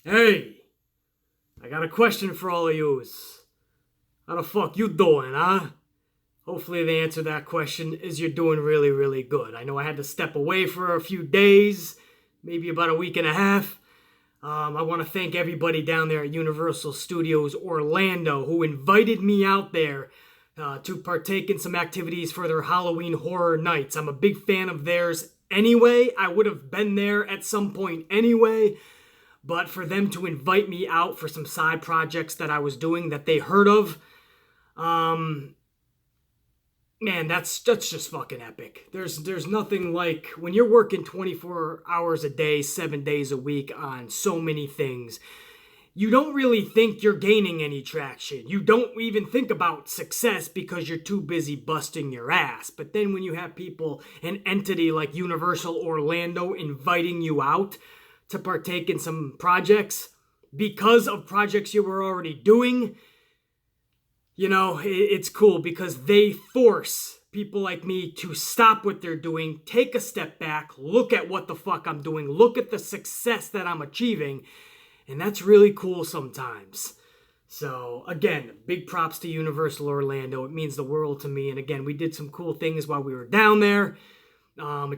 Hey, I got a question for all of yous. How the fuck you doing, huh? Hopefully the answer to that question is you're doing really, really good. I know I had to step away for a few days, maybe about a week and a half. I want to thank everybody down there at Universal Studios Orlando who invited me out there to partake in some activities for their Halloween Horror Nights. I'm a big fan of theirs anyway. I would have been there at some point anyway. But for them to invite me out for some side projects that I was doing that they heard of, man, that's just fucking epic. There's nothing like when you're working 24 hours a day, 7 days a week on so many things. You don't really think you're gaining any traction. You don't even think about success because you're too busy busting your ass. But then when you have people, an entity like Universal Orlando inviting you out to partake in some projects because of projects you were already doing, you know, it's cool because they force people like me to stop what they're doing, take a step back, look at what the fuck I'm doing, look at the success that I'm achieving, and that's really cool sometimes. So, again, big props to Universal Orlando. It means the world to me, and again, we did some cool things while we were down there.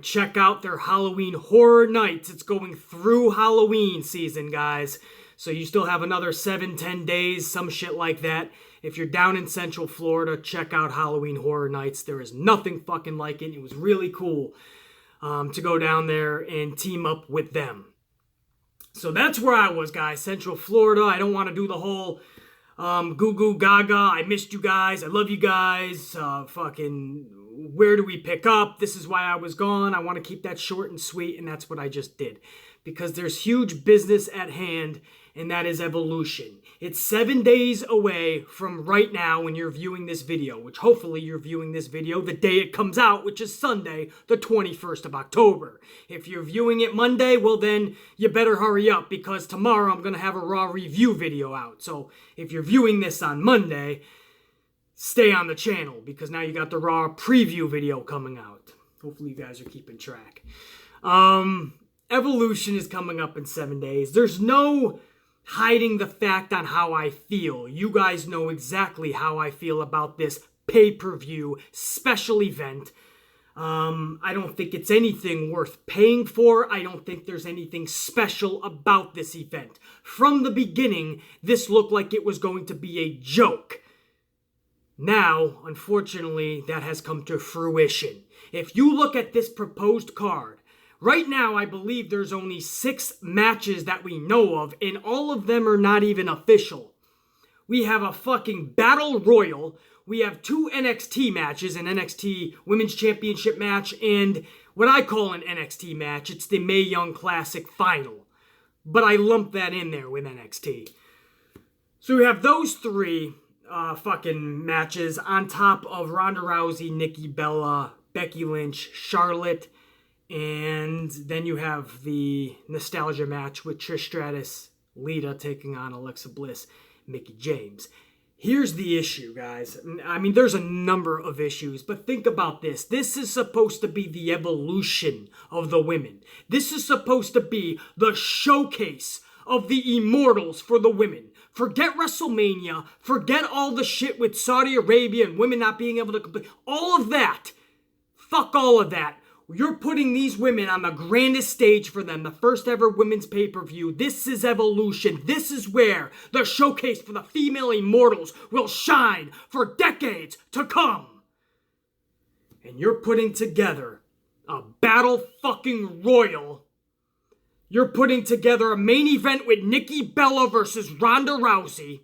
Check out their Halloween Horror Nights. It's going through Halloween season, guys. So you still have another 7-10 days, some shit like that. If you're down in Central Florida, check out Halloween Horror Nights. There is nothing fucking like it. It was really cool to go down there and team up with them. So that's where I was, guys. Central Florida. I don't want to do the whole goo goo gaga. I missed you guys. I love you guys. Where do we pick up? This is why I was gone. I want to keep that short and sweet, and that's what I just did. Because there's huge business at hand, and that is Evolution. It's 7 days away from right now when you're viewing this video, which hopefully you're viewing this video the day it comes out, which is Sunday, the 21st of October. If you're viewing it Monday, well then, you better hurry up, because tomorrow I'm going to have a Raw review video out. So if you're viewing this on Monday, stay on the channel, because now you got the Raw preview video coming out. Hopefully you guys are keeping track. Evolution is coming up in 7 days. There's no hiding the fact on how I feel. You guys know exactly how I feel about this pay-per-view special event. I don't think it's anything worth paying for. I don't think there's anything special about this event. From the beginning, this looked like it was going to be a joke. Now, unfortunately, that has come to fruition. If you look at this proposed card, right now I believe there's only 6 matches that we know of, and all of them are not even official. We have a fucking Battle Royal, we have 2 NXT matches, an NXT Women's Championship match, and what I call an NXT match. It's the Mae Young Classic Final. But I lump that in there with NXT. So we have those 3 fucking matches on top of Ronda Rousey, Nikki Bella, Becky Lynch, Charlotte, and then you have the nostalgia match with Trish Stratus, Lita taking on Alexa Bliss, Mickie James. Here's the issue, guys. I mean, there's a number of issues, but think about this. This is supposed to be the evolution of the women. This is supposed to be the showcase of the immortals for the women. Forget WrestleMania. Forget all the shit with Saudi Arabia and women not being able to complete. All of that. Fuck all of that. You're putting these women on the grandest stage for them, the first ever women's pay-per-view. This is Evolution. This is where the showcase for the female immortals will shine for decades to come. And you're putting together a battle fucking royal. You're putting together a main event with Nikki Bella versus Ronda Rousey.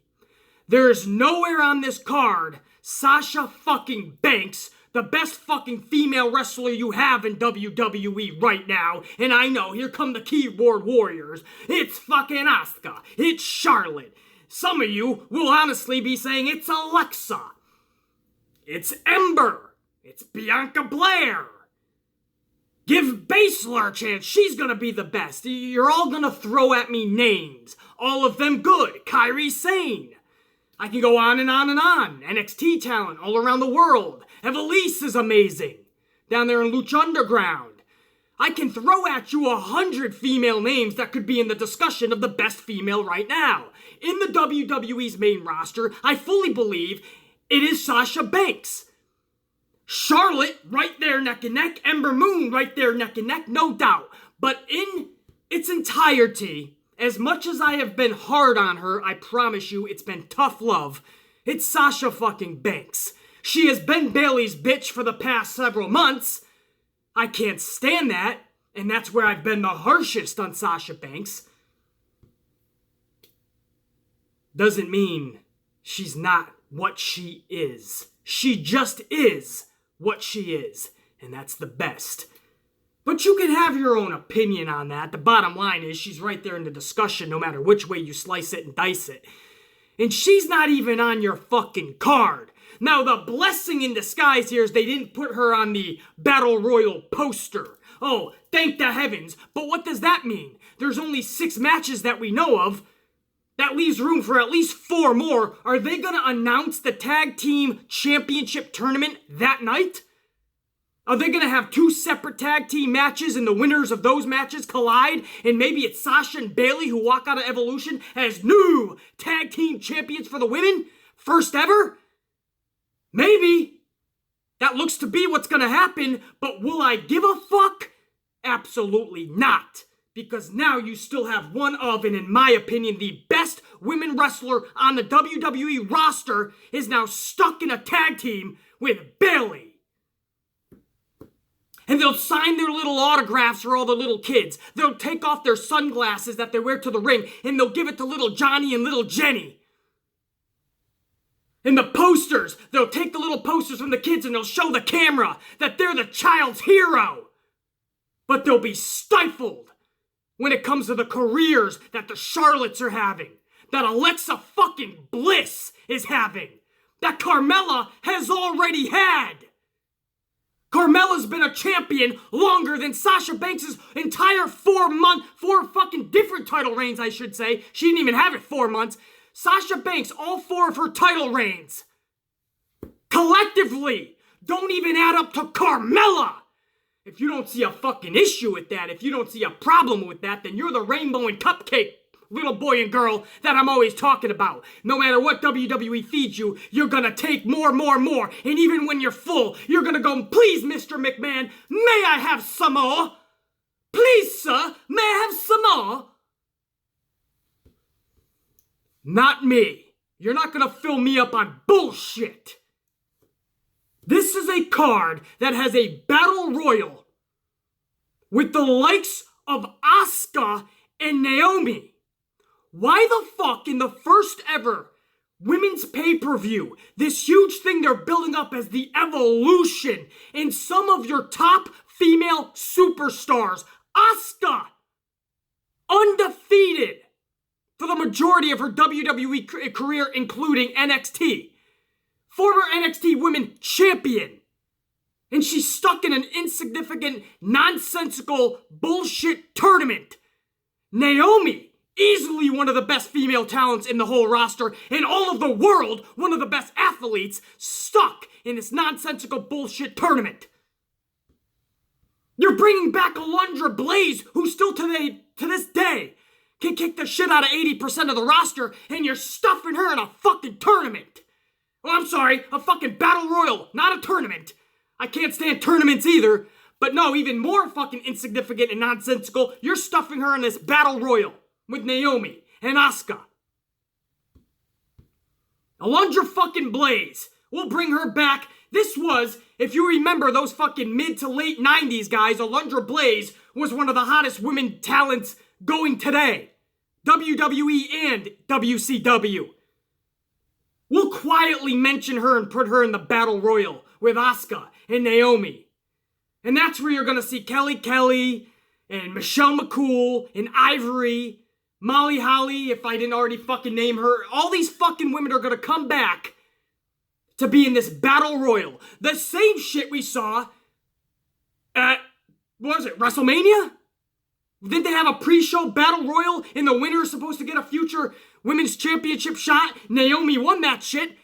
There is nowhere on this card Sasha fucking Banks, the best fucking female wrestler you have in WWE right now. And I know, here come the keyboard warriors. It's fucking Asuka. It's Charlotte. Some of you will honestly be saying it's Alexa. It's Ember. It's Bianca Belair. Give Baszler a chance. She's gonna be the best. You're all gonna throw at me names. All of them good. Kairi Sane. I can go on and on and on. NXT talent all around the world. Evilise is amazing. Down there in Lucha Underground. I can throw at you 100 female names that could be in the discussion of the best female right now. In the WWE's main roster, I fully believe it is Sasha Banks. Charlotte, right there neck and neck. Ember Moon, right there neck and neck, no doubt. But in its entirety, as much as I have been hard on her, I promise you it's been tough love. It's Sasha fucking Banks. She has been Bayley's bitch for the past several months. I can't stand that, and that's where I've been the harshest on Sasha Banks. Doesn't mean she's not what she is. She just is what she is, and that's the best. But you can have your own opinion on that. The bottom line is she's right there in the discussion no matter which way you slice it and dice it. And she's not even on your fucking card. Now, the blessing in disguise here is they didn't put her on the Battle Royal poster. Oh, thank the heavens. But what does that mean? There's only 6 matches that we know of. That leaves room for at least 4 more. Are they going to announce the Tag Team Championship Tournament that night? Are they going to have 2 separate tag team matches and the winners of those matches collide? And maybe it's Sasha and Bayley who walk out of Evolution as new tag team champions for the women? First ever? Maybe. That looks to be what's going to happen, but will I give a fuck? Absolutely not. Because now you still have one of, and in my opinion, the best women wrestler on the WWE roster is now stuck in a tag team with Bayley. And they'll sign their little autographs for all the little kids. They'll take off their sunglasses that they wear to the ring, and they'll give it to little Johnny and little Jenny. And the posters, they'll take the little posters from the kids and they'll show the camera that they're the child's hero. But they'll be stifled when it comes to the careers that the Charlottes are having, that Alexa fucking Bliss is having, that Carmella has already had. Carmella's been a champion longer than Sasha Banks' entire 4 fucking different title reigns, I should say. She didn't even have it 4 months. Sasha Banks, all 4 of her title reigns, collectively, don't even add up to Carmella. If you don't see a fucking issue with that, if you don't see a problem with that, then you're the rainbow and cupcake little boy and girl that I'm always talking about. No matter what WWE feeds you, you're gonna take more. And even when you're full, you're gonna go, please, Mr. McMahon, may I have some more? Please, sir, may I have some more? Not me. You're not gonna fill me up on bullshit. This is a card that has a battle royal with the likes of Asuka and Naomi. Why the fuck in the first ever women's pay-per-view, this huge thing they're building up as the Evolution, and some of your top female superstars, Asuka, undefeated for the majority of her WWE career, including NXT. Former NXT Women Champion. And she's stuck in an insignificant, nonsensical bullshit tournament. Naomi, easily one of the best female talents in the whole roster, in all of the world, one of the best athletes, stuck in this nonsensical bullshit tournament. You're bringing back Alundra Blaze, who still to this day can kick the shit out of 80% of the roster, and you're stuffing her in a fucking tournament. Oh, I'm sorry, a fucking battle royal, not a tournament. I can't stand tournaments either, but no, even more fucking insignificant and nonsensical, you're stuffing her in this battle royal with Naomi and Asuka. Alundra fucking Blaze. We'll bring her back. This was, if you remember those fucking mid to late 90s guys, Alundra Blaze was one of the hottest women talents going today. WWE and WCW. We'll quietly mention her and put her in the Battle Royal with Asuka and Naomi. And that's where you're going to see Kelly and Michelle McCool and Ivory, Molly Holly, if I didn't already fucking name her. All these fucking women are going to come back to be in this Battle Royal. The same shit we saw at, what was it, WrestleMania? Didn't they have a pre-show Battle Royal and the winner is supposed to get a future women's championship shot? Naomi won that shit.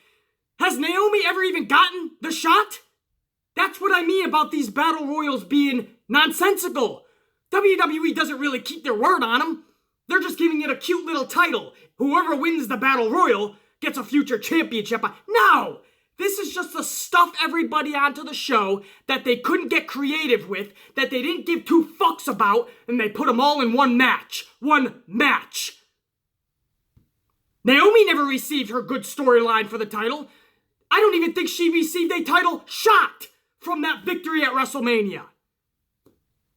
Has Naomi ever even gotten the shot? That's what I mean about these Battle Royals being Nonsensical. WWE doesn't really keep their word on them. They're just giving it a cute little title. Whoever wins the Battle Royal gets a future championship. No! This is just to stuff everybody onto the show that they couldn't get creative with, that they didn't give two fucks about, and they put them all in one match. One match. Naomi never received her good storyline for the title. I don't even think she received a title shot from that victory at WrestleMania.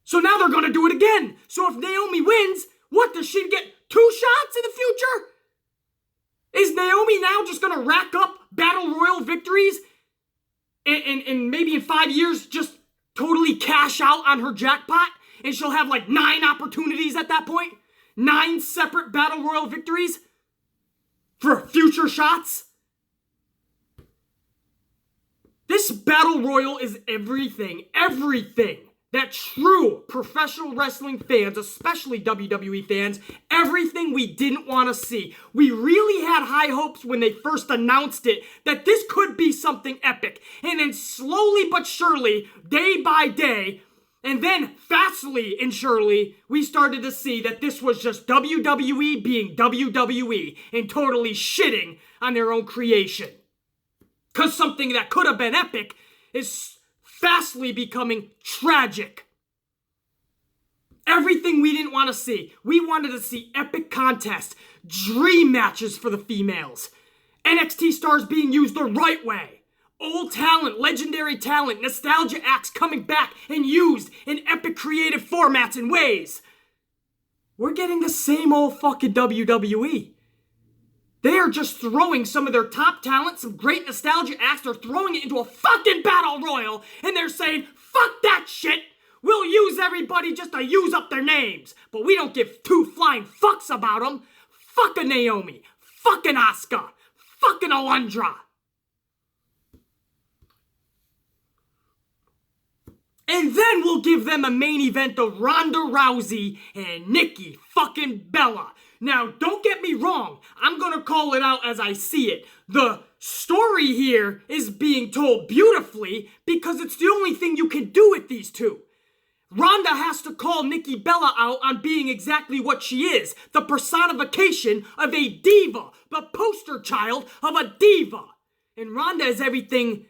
So now they're going to do it again. So if Naomi wins, what, does she get 2 shots in the future? Is Naomi now just going to rack up Battle Royal victories and maybe in 5 years just totally cash out on her jackpot? And she'll have like 9 opportunities at that point? 9 separate Battle Royal victories for future shots? This Battle Royal is everything that true professional wrestling fans, especially WWE fans, everything we didn't want to see. We really had high hopes when they first announced it that this could be something epic. And then slowly but surely, day by day, and then fastly and surely, we started to see that this was just WWE being WWE and totally shitting on their own creation. Because something that could have been epic is fastly becoming tragic. Everything we didn't want to see. We wanted to see epic contests, dream matches for the females, NXT stars being used the right way, old talent, legendary talent, nostalgia acts coming back and used in epic creative formats and ways. We're getting the same old fucking WWE. They are just throwing some of their top talent, some great nostalgia acts, they're throwing it into a fucking battle royal, and they're saying, fuck that shit! We'll use everybody just to use up their names, but we don't give 2 flying fucks about them. Fuck a Naomi, fucking Asuka, fucking Alundra. And then we'll give them a main event of Ronda Rousey and Nikki fucking Bella. Now, don't get me wrong. I'm going to call it out as I see it. The story here is being told beautifully because it's the only thing you can do with these two. Ronda has to call Nikki Bella out on being exactly what she is. The personification of a diva. The poster child of a diva. And Ronda is everything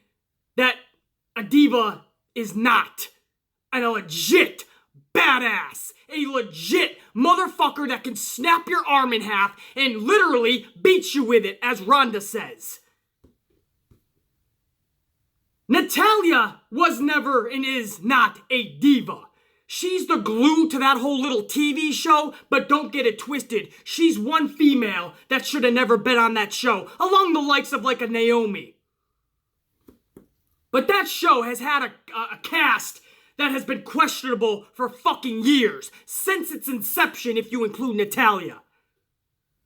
that a diva is not. And a legit badass. A legit motherfucker that can snap your arm in half and literally beat you with it, as Ronda says. Natalya was never and is not a diva. She's the glue to that whole little TV show, but don't get it twisted. She's one female that should have never been on that show, along the likes of like a Naomi. But that show has had a cast that has been questionable for fucking years, since its inception if you include Natalya.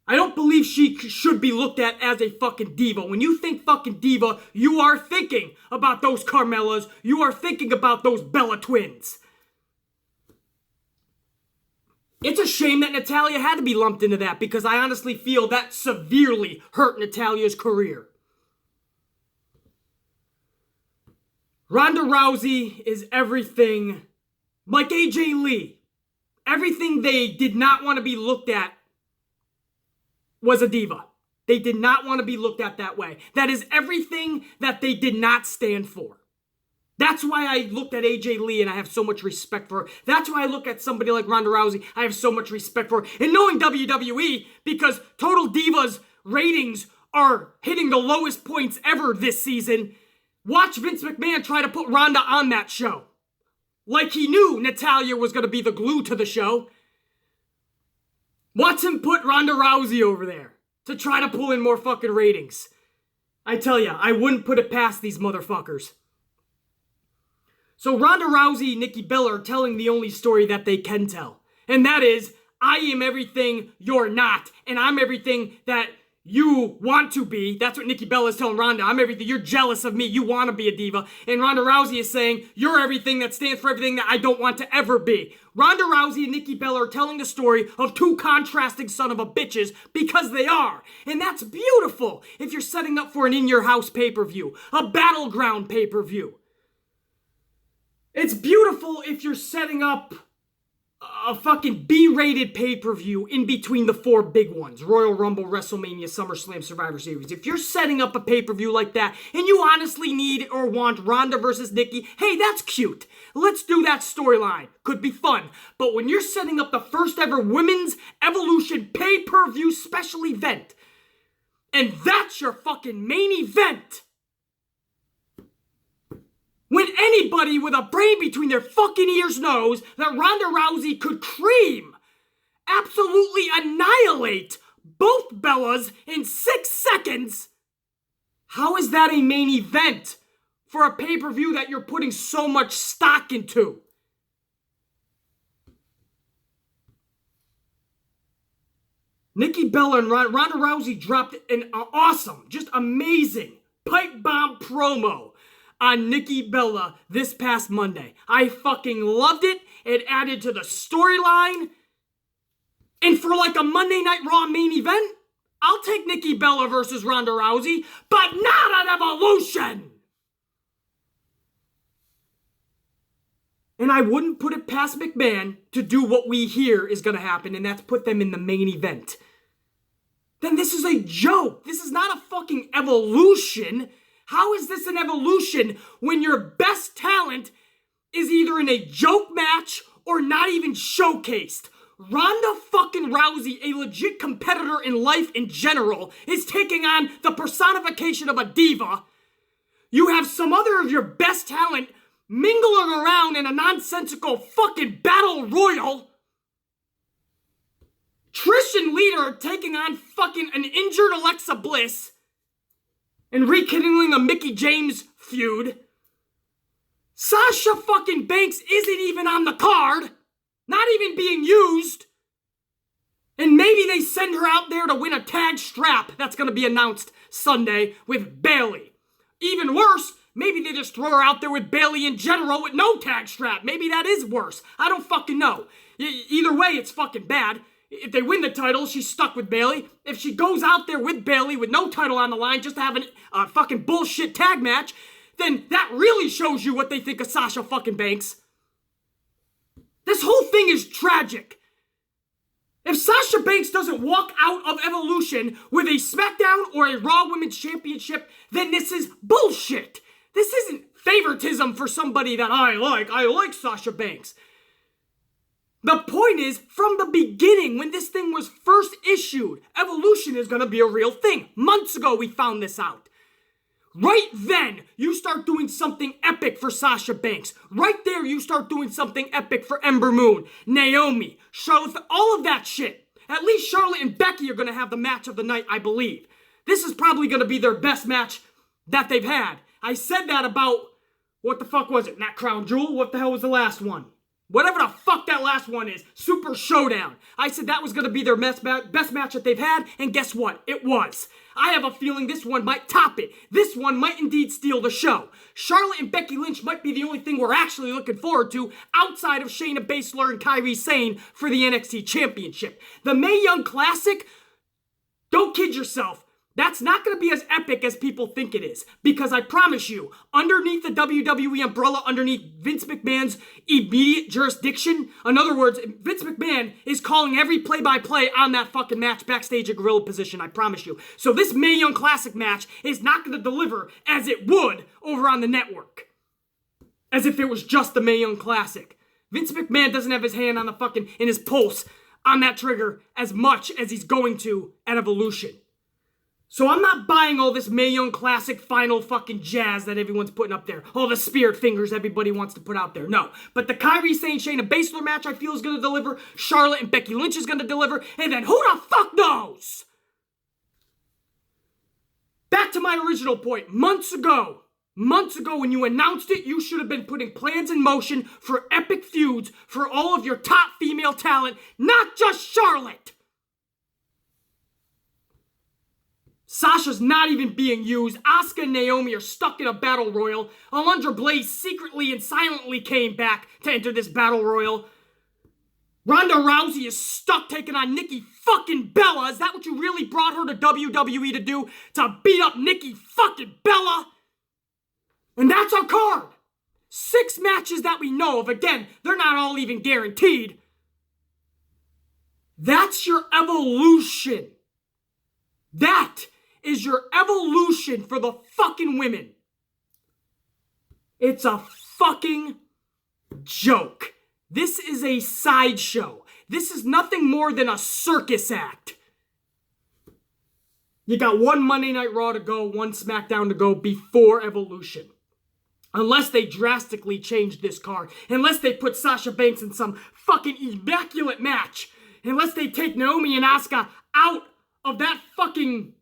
I don't believe she should be looked at as a fucking diva. When you think fucking diva, you are thinking about those Carmellas, you are thinking about those Bella twins. It's a shame that Natalya had to be lumped into that because I honestly feel that severely hurt Natalya's career. Ronda Rousey is everything like AJ Lee. Everything they did not want to be looked at was a diva. They did not want to be looked at that way. That is everything that they did not stand for. That's why I looked at AJ Lee and I have so much respect for her. That's why I look at somebody like Ronda Rousey, I have so much respect for her. And knowing WWE, because Total Divas ratings are hitting the lowest points ever this season, watch Vince McMahon try to put Ronda on that show. Like he knew Natalya was going to be the glue to the show. Watch him put Ronda Rousey over there to try to pull in more fucking ratings. I tell ya, I wouldn't put it past these motherfuckers. So Ronda Rousey and Nikki Bella are telling the only story that they can tell. And that is, I am everything you're not. And I'm everything that you want to be. That's what Nikki Bella is telling Ronda. I'm everything. You're jealous of me. You want to be a diva. And Ronda Rousey is saying, you're everything that stands for everything that I don't want to ever be. Ronda Rousey and Nikki Bella are telling the story of two contrasting son of a bitches because they are. And that's beautiful if you're setting up for an in-your-house pay-per-view. A battleground pay-per-view. It's beautiful if you're setting up a fucking B-rated pay-per-view in between the four big ones. Royal Rumble, WrestleMania, SummerSlam, Survivor Series. If you're setting up a pay-per-view like that and you honestly need or want Ronda versus Nikki, hey, that's cute. Let's do that storyline. Could be fun. But when you're setting up the first ever Women's Evolution pay-per-view special event, and that's your fucking main event, when anybody with a brain between their fucking ears knows that Ronda Rousey could cream, absolutely annihilate both Bellas in 6 seconds, how is that a main event for a pay-per-view that you're putting so much stock into? Nikki Bella and Ronda Rousey dropped an awesome, just amazing pipe bomb promo on Nikki Bella this past Monday. I fucking loved it. It added to the storyline. And for like a Monday Night Raw main event, I'll take Nikki Bella versus Ronda Rousey, but not an Evolution! And I wouldn't put it past McMahon to do what we hear is going to happen, and that's put them in the main event. Then this is a joke. This is not a fucking Evolution. How is this an Evolution when your best talent is either in a joke match or not even showcased? Ronda fucking Rousey, a legit competitor in life in general, is taking on the personification of a diva. You have some other of your best talent mingling around in a nonsensical fucking battle royal. Trish and Lita taking on fucking an injured Alexa Bliss and rekindling a Mickie James feud. Sasha fucking Banks isn't even on the card. Not even being used. And maybe they send her out there to win a tag strap that's going to be announced Sunday with Bayley. Even worse, maybe they just throw her out there with Bayley in general with no tag strap. Maybe that is worse. I don't fucking know. Either way, it's fucking bad. If they win the title, she's stuck with Bayley. If she goes out there with Bayley with no title on the line just to have a fucking bullshit tag match, then that really shows you what they think of Sasha fucking Banks. This whole thing is tragic. If Sasha Banks doesn't walk out of Evolution with a SmackDown or a Raw Women's Championship, then this is bullshit. This isn't favoritism for somebody that I like. I like Sasha Banks. The point is, from the beginning, when this thing was first issued, Evolution is going to be a real thing. Months ago, we found this out. Right then, you start doing something epic for Sasha Banks. Right there, you start doing something epic for Ember Moon, Naomi, Charlotte, all of that shit. At least Charlotte and Becky are going to have the match of the night, I believe. This is probably going to be their best match that they've had. I said that about, what the fuck was it? Not Crown Jewel? What the hell was the last one? Whatever the fuck that last one is, Super Showdown. I said that was going to be their best match that they've had, and guess what? It was. I have a feeling this one might top it. This one might indeed steal the show. Charlotte and Becky Lynch might be the only thing we're actually looking forward to outside of Shayna Baszler and Kairi Sane for the NXT Championship. The Mae Young Classic, don't kid yourself. That's not going to be as epic as people think it is. Because I promise you, underneath the WWE umbrella, underneath Vince McMahon's immediate jurisdiction, in other words, Vince McMahon is calling every play-by-play on that fucking match backstage at gorilla position, I promise you. So this Mae Young Classic match is not going to deliver as it would over on the network. As if it was just the Mae Young Classic. Vince McMahon doesn't have his hand on the fucking, in his pulse, on that trigger as much as he's going to at Evolution. So I'm not buying all this Mae Young Classic final fucking jazz that everyone's putting up there. All the spirit fingers everybody wants to put out there. No. But the Kairi Sane Shayna Baszler match I feel is going to deliver. Charlotte and Becky Lynch is going to deliver. And then who the fuck knows? Back to my original point. Months ago when you announced it, you should have been putting plans in motion for epic feuds for all of your top female talent, not just Charlotte. Sasha's not even being used. Asuka and Naomi are stuck in a battle royal. Alundra Blaze secretly and silently came back to enter this battle royal. Ronda Rousey is stuck taking on Nikki fucking Bella. Is that what you really brought her to WWE to do? To beat up Nikki fucking Bella? And that's our card. 6 matches that we know of. Again, they're not all even guaranteed. That's your evolution. That is your evolution for the fucking women. It's a fucking joke. This is a sideshow. This is nothing more than a circus act. You got one Monday Night Raw to go, one SmackDown to go before Evolution. Unless they drastically change this card. Unless they put Sasha Banks in some fucking immaculate match. Unless they take Naomi and Asuka out of that fucking...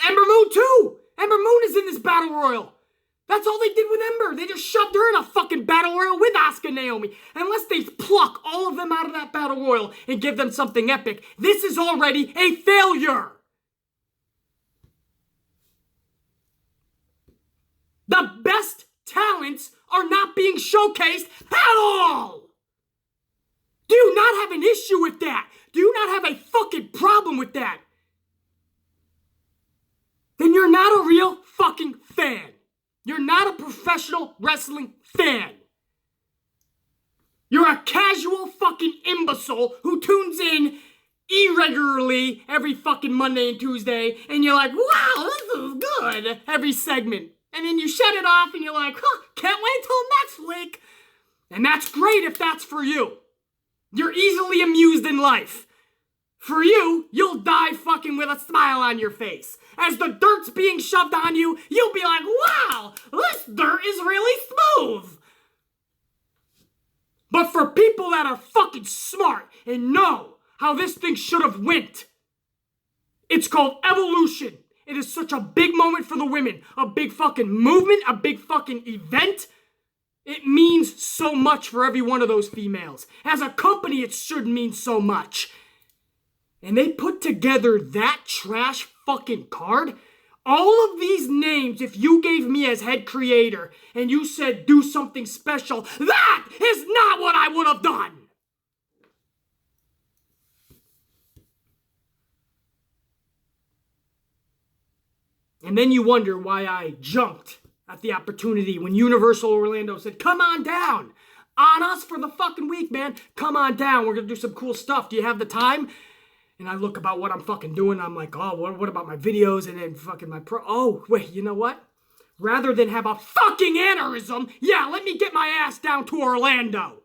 Ember Moon too! Ember Moon is in this Battle Royal. That's all they did with Ember. They just shoved her in a fucking Battle Royal with Asuka and Naomi. Unless they pluck all of them out of that Battle Royal and give them something epic, this is already a failure. The best talents are not being showcased at all. Do you not have an issue with that? Do you not have a fucking problem with that? Then you're not a real fucking fan. You're not a professional wrestling fan. You're a casual fucking imbecile who tunes in irregularly every fucking Monday and Tuesday, and you're like, wow, this is good, every segment. And then you shut it off and you're like, can't wait till next week. And that's great if that's for you. You're easily amused in life. For you, you'll die fucking with a smile on your face. As the dirt's being shoved on you, you'll be like, wow, this dirt is really smooth. But for people that are fucking smart and know how this thing should have went, it's called Evolution. It is such a big moment for the women. A big fucking movement, a big fucking event. It means so much for every one of those females. As a company, it should mean so much. And they put together that trash fucking card. All of these names, if you gave me as head creator and you said do something special, that is not what I would have done. And then you wonder why I jumped at the opportunity when Universal Orlando said, come on down. On us for the fucking week, man. Come on down. We're going to do some cool stuff. Do you have the time? And I look about what I'm fucking doing. I'm like, oh, what about my videos? And then fucking my oh, wait, you know what? Rather than have a fucking aneurysm, yeah, let me get my ass down to Orlando.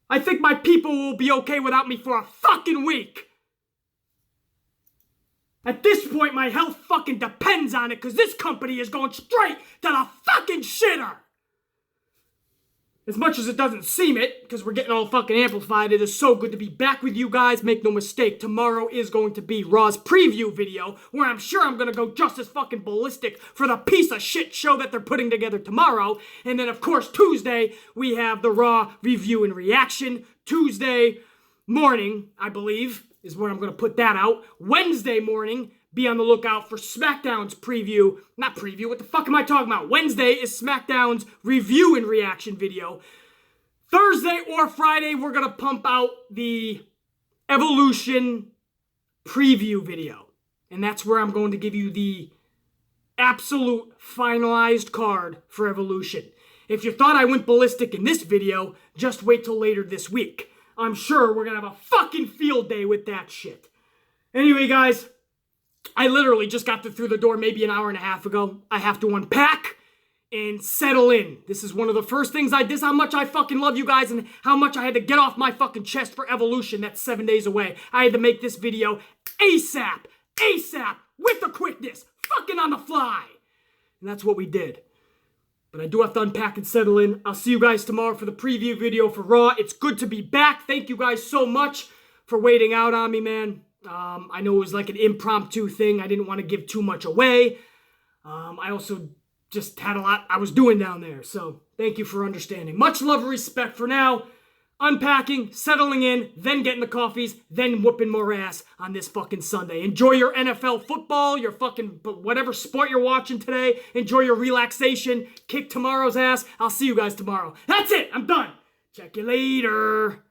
I think my people will be okay without me for a fucking week. At this point, my health fucking depends on it because this company is going straight to the fucking shitter. As much as it doesn't seem it, because we're getting all fucking amplified, it is so good to be back with you guys. Make no mistake, tomorrow is going to be Raw's preview video, where I'm sure I'm going to go just as fucking ballistic for the piece of shit show that they're putting together tomorrow. And then, of course, Tuesday, we have the Raw review and reaction. Tuesday morning, I believe, is where I'm going to put that out. Wednesday morning, be on the lookout for SmackDown's preview. Not preview, what the fuck am I talking about? Wednesday is SmackDown's review and reaction video. Thursday or Friday, we're going to pump out the Evolution preview video. And that's where I'm going to give you the absolute finalized card for Evolution. If you thought I went ballistic in this video, just wait till later this week. I'm sure we're going to have a fucking field day with that shit. Anyway, guys, I literally just got through the door maybe an hour and a half ago. I have to unpack and settle in. This is one of the first things I did. This is how much I fucking love you guys and how much I had to get off my fucking chest for Evolution. That's 7 days away. I had to make this video ASAP, with the quickness, fucking on the fly. And that's what we did. But I do have to unpack and settle in. I'll see you guys tomorrow for the preview video for Raw. It's good to be back. Thank you guys so much for waiting out on me, man. I know it was like an impromptu thing. I didn't want to give too much away. I also just had a lot I was doing down there. So thank you for understanding. Much love and respect for now. Unpacking, settling in, then getting the coffees, then whooping more ass on this fucking Sunday. Enjoy your NFL football, your fucking whatever sport you're watching today. Enjoy your relaxation. Kick tomorrow's ass. I'll see you guys tomorrow. That's it. I'm done. Check you later.